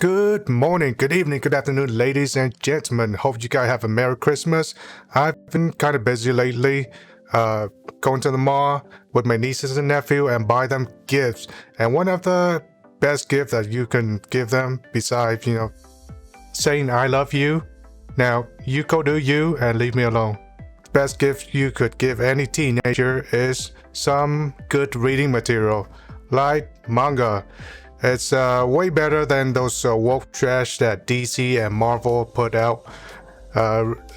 Good morning, good evening, good afternoon, ladies and gentlemen. Hope you guys have a Merry Christmas. I've been kind of busy lately, going to the mall with my nieces and nephew and buy them gifts. And one of the best gifts that you can give them, besides, saying I love you, now you go do you and leave me alone. Best gift you could give any teenager is some good reading material, like manga. It's way better than those woke trash that DC and Marvel put out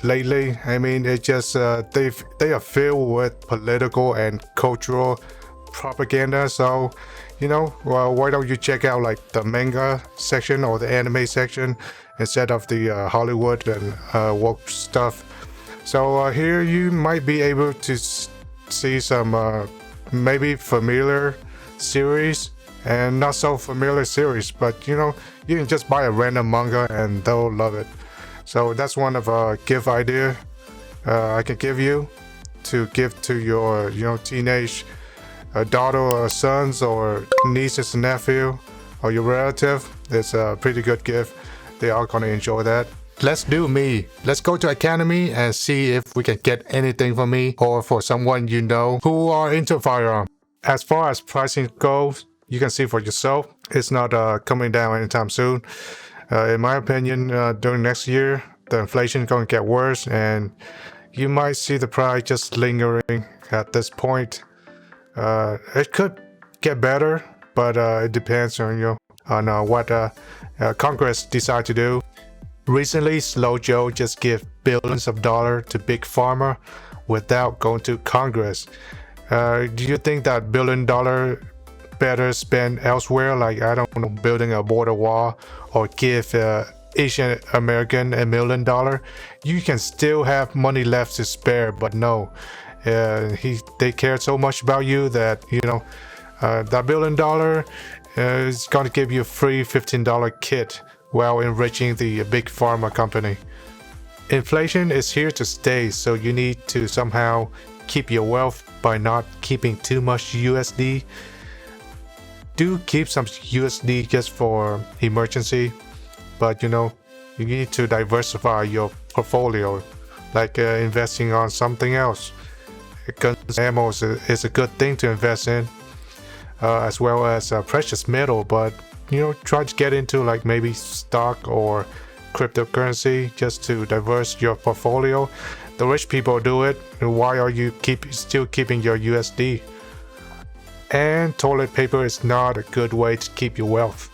lately. I mean, it just they are filled with political and cultural propaganda. So, well, why don't you check out like the manga section or the anime section instead of the Hollywood and woke stuff? So here you might be able to see some maybe familiar series and not so familiar series, but you can just buy a random manga and they'll love it. So that's one of a gift idea I can give you to give to your teenage daughter or sons or nieces and nephew or your relative. It's a pretty good gift. They are gonna enjoy that. Let's do me. Let's go to Academy and see if we can get anything for me or for someone you know who are into firearm. As far as pricing goes, you can see for yourself, it's not coming down anytime soon. In my opinion, during next year, the inflation is going to get worse, and you might see the price just lingering at this point. It could get better, but it depends on what Congress decide to do. Recently, Slow Joe just gave billions of dollars to Big Pharma without going to Congress. Do you think that $1 billion better spent elsewhere, like I don't know, building a border wall or give Asian American $1 million? You can still have money left to spare, but no, they care so much about you that that $1 billion is going to give you a free $15 kit while enriching the big pharma company. Inflation is here to stay, so you need to somehow keep your wealth by not keeping too much USD. Do keep some USD just for emergency, but you need to diversify your portfolio, like investing on something else. Guns ammo is a good thing to invest in, as well as precious metal, but try to get into like maybe stock or cryptocurrency just to diversify your portfolio. The rich people do it. Why are you still keeping your USD? And toilet paper is not a good way to keep your wealth.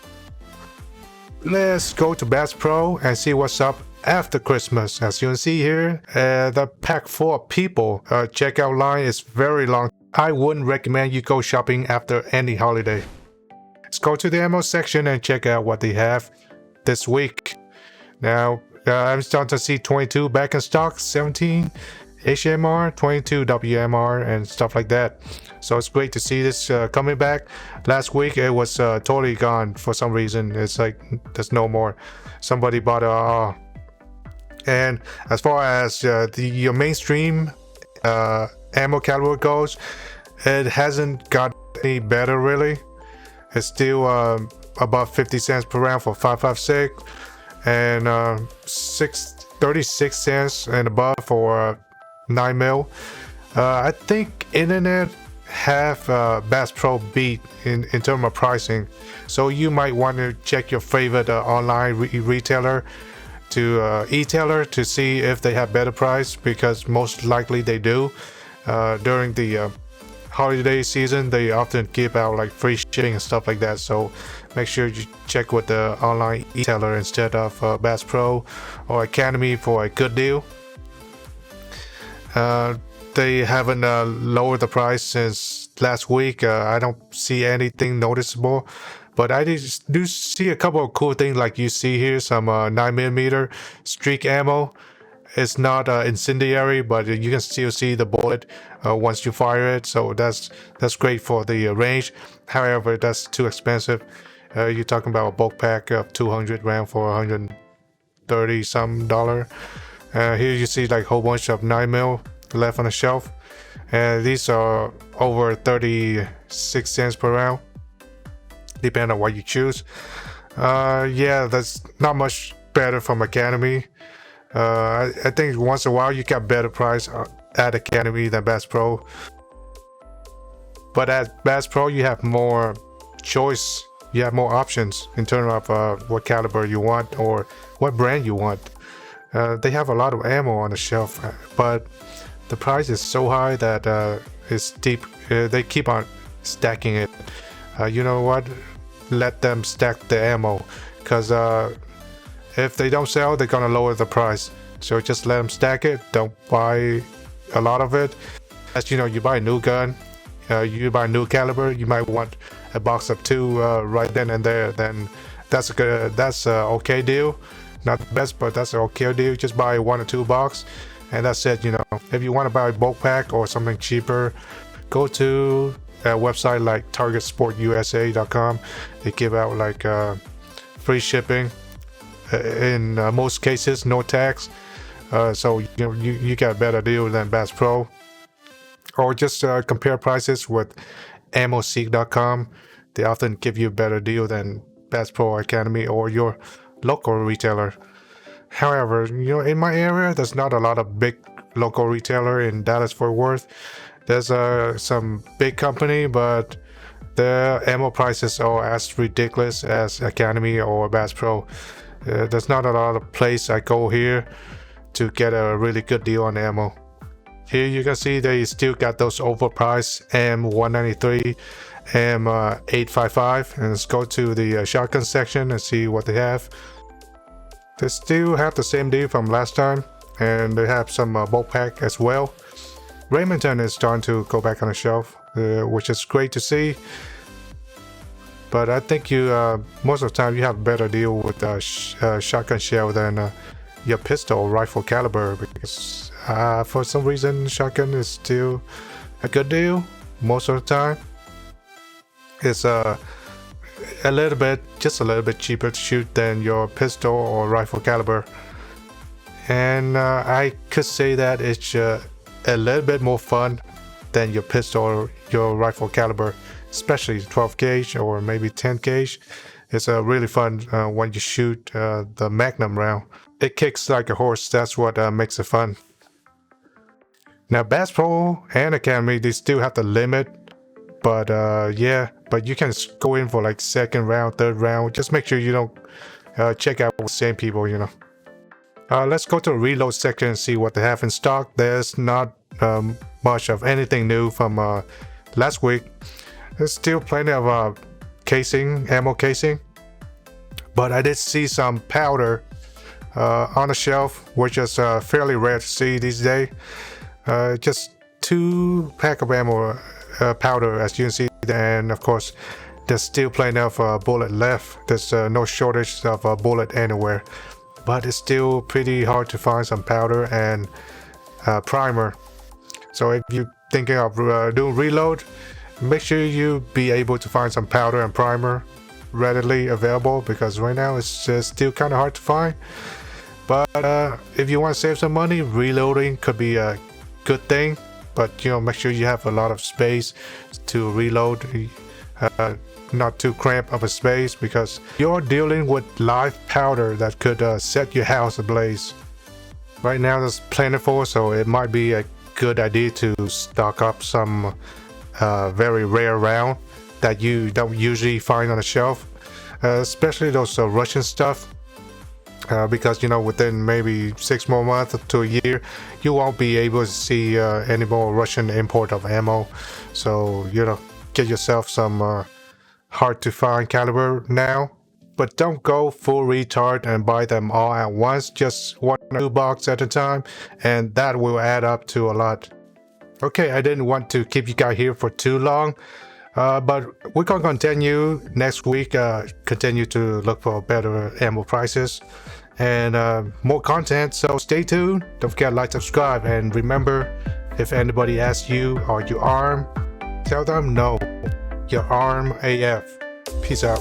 Let's go to Bass Pro and see what's up after Christmas. As you can see here, the pack full of people. Checkout line is very long. I wouldn't recommend you go shopping after any holiday. Let's go to the ammo section and check out what they have this week. Now, I'm starting to see 22 back in stock, 17 HMR, 22 WMR, and stuff like that. So it's great to see this coming back. Last week it was totally gone for some reason. It's like there's no more. Somebody bought it. And as far as your mainstream ammo caliber goes, it hasn't got any better really. It's still about 50 cents per round for 5.56 and 36 cents and above for 9mm. I think internet have Bass Pro beat in terms of pricing, so you might want to check your favorite online retailer to e-tailer to see if they have better price, because most likely they do. During the holiday season, they often give out like free shipping and stuff like that, so make sure you check with the online e-tailer instead of Bass Pro or Academy for a good deal. They haven't lowered the price since last week. I don't see anything noticeable, but I do see a couple of cool things, like you see here some 9mm streak ammo. It's not incendiary, but you can still see the bullet once you fire it, so that's great for the range. However, that's too expensive. You're talking about a bulk pack of 200 rounds for $130 some. Here you see like a whole bunch of 9mm left on the shelf, and these are over 36 cents per round, depending on what you choose. Yeah, that's not much better from Academy. I think once in a while you got better price at Academy than Bass Pro. But at Bass Pro you have more choice, you have more options in terms of what caliber you want or what brand you want. They have a lot of ammo on the shelf, but the price is so high that it's steep. They keep on stacking it. You know what? Let them stack the ammo, because if they don't sell, they're gonna lower the price. So just let them stack it. Don't buy a lot of it. As you know, you buy a new gun, you buy a new caliber, you might want a box of 2 right then and there. Then that's a okay deal. Not the best, but that's an okay deal. Just buy 1 or 2 box, and that's it. You know, if you want to buy a bulk pack or something cheaper, go to a website like targetsportusa.com. They give out like free shipping in most cases, no tax. So you know, you get a better deal than Bass Pro. Or just compare prices with ammoseek.com. They often give you a better deal than Bass Pro Academy or your local retailer. However, you know, in my area, there's not a lot of big local retailer in Dallas-Fort Worth. There's some big company, but the ammo prices are as ridiculous as Academy or Bass Pro. There's not a lot of place I go here to get a really good deal on ammo. Here you can see they still got those overpriced M193, M855, and let's go to the shotgun section and see what they have. They still have the same deal from last time, and they have some bulk pack as well. Remington is starting to go back on the shelf, which is great to see. But I think you most of the time you have a better deal with shotgun shell than your pistol or rifle caliber, because for some reason shotgun is still a good deal most of the time. It's just a little bit cheaper to shoot than your pistol or rifle caliber, and I could say that it's a little bit more fun than your pistol or your rifle caliber, especially 12 gauge or maybe 10 gauge. It's really fun when you shoot the Magnum round. It kicks like a horse. That's what makes it fun. Now Bass Pro and Academy, they still have the limit, but yeah, but you can go in for like second round, third round. Just make sure you don't check out the same people, you know. Let's go to the reload section and see what they have in stock. There's not much of anything new from last week. There's still plenty of ammo casing, but I did see some powder on the shelf, which is fairly rare to see these days. Just 2 pack of ammo powder, as you can see, and of course there's still plenty of bullet left. There's no shortage of bullet anywhere, but it's still pretty hard to find some powder and primer. So if you're thinking of doing reload, make sure you be able to find some powder and primer readily available, because right now it's still kind of hard to find. But if you want to save some money, reloading could be a good thing, but you know, make sure you have a lot of space to reload, not too cramped of a space, because you're dealing with live powder that could set your house ablaze. Right now there's plentiful, so it might be a good idea to stock up some very rare round that you don't usually find on the shelf, especially those Russian stuff. Because you know, within maybe 6 more months to a year, you won't be able to see any more Russian import of ammo. So you know, get yourself some hard to find caliber now, but don't go full retard and buy them all at once. Just 1 or 2 boxes at a time, and that will add up to a lot. Okay, I didn't want to keep you guys here for too long, but we're gonna continue next week. Continue to look for better ammo prices and more content, so stay tuned. Don't forget to like, subscribe, and remember, if anybody asks you, are you armed, tell them no, you're armed AF. Peace out.